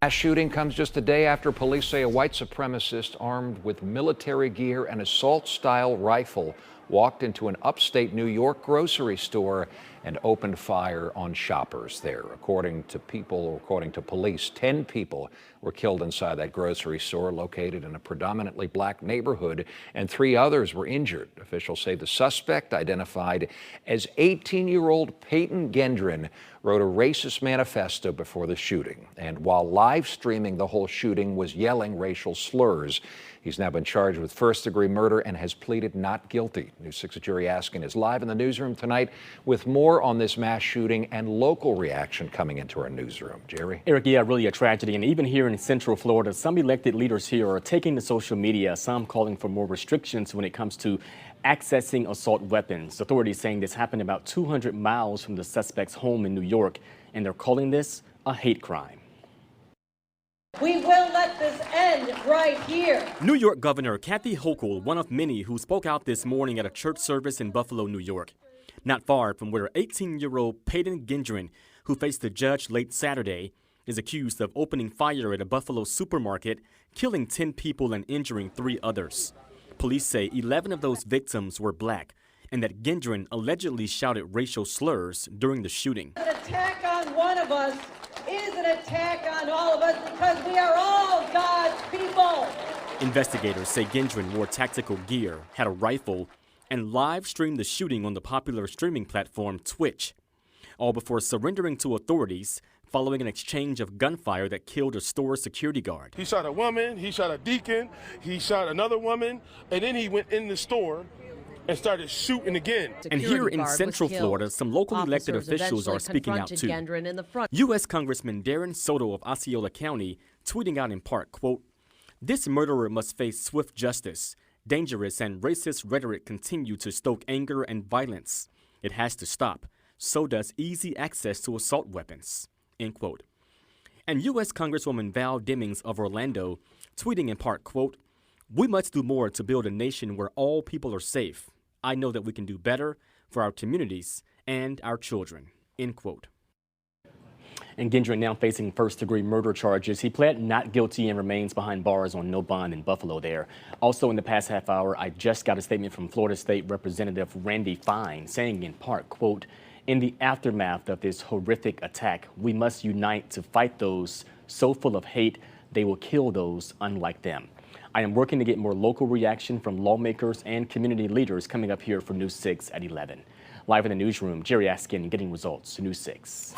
Mass shooting comes just a day after police say a white supremacist armed with military gear and assault-style rifle walked into an upstate New York grocery store and opened fire on shoppers there. According to police, 10 people were killed inside that grocery store located in a predominantly black neighborhood, and 3 others were injured. Officials say the suspect, identified as 18-year-old Peyton Gendron, wrote a racist manifesto before the shooting, and while live streaming the whole shooting was yelling racial slurs. He's now been charged with first-degree murder and has pleaded not guilty. News 6's Jerry Askin is live in the newsroom tonight with more on this mass shooting and local reaction coming into our newsroom. Jerry? Eric, yeah, really a tragedy. And even here in Central Florida, some elected leaders here are taking to social media, some calling for more restrictions when it comes to accessing assault weapons. Authorities saying this happened about 200 miles from the suspect's home in New York, and they're calling this a hate crime. We will let this end right here. New York Governor Kathy Hochul, one of many who spoke out this morning at a church service in Buffalo, New York. Not far from where 18-year-old Peyton Gendron, who faced the judge late Saturday, is accused of opening fire at a Buffalo supermarket, killing 10 people and injuring 3 others. Police say 11 of those victims were black, and that Gendron allegedly shouted racial slurs during the shooting. An attack on one of us is an attack on all of us because we are all God's people. Investigators say Gendron wore tactical gear, had a rifle, and live streamed the shooting on the popular streaming platform Twitch, all before surrendering to authorities following an exchange of gunfire that killed a store security guard. He shot a woman, he shot a deacon, he shot another woman, and then he went in the store and started shooting again. And here in Central Florida, some local elected officials are speaking out too. U.S. Congressman Darren Soto of Osceola County tweeting out in part, quote, "This murderer must face swift justice. Dangerous and racist rhetoric continue to stoke anger and violence. It has to stop. So does easy access to assault weapons." End quote. And U.S. Congresswoman Val Demings of Orlando tweeting in part, quote, "We must do more to build a nation where all people are safe. I know that we can do better for our communities and our children." End quote. And Gendron now facing first-degree murder charges. He pled not guilty and remains behind bars on no bond in Buffalo there. Also in the past half hour, I just got a statement from Florida State Representative Randy Fine saying in part, quote, "In the aftermath of this horrific attack, we must unite to fight those so full of hate they will kill those unlike them." I am working to get more local reaction from lawmakers and community leaders coming up here for News 6 at 11. Live in the newsroom, Jerry Askin, Getting Results, News 6.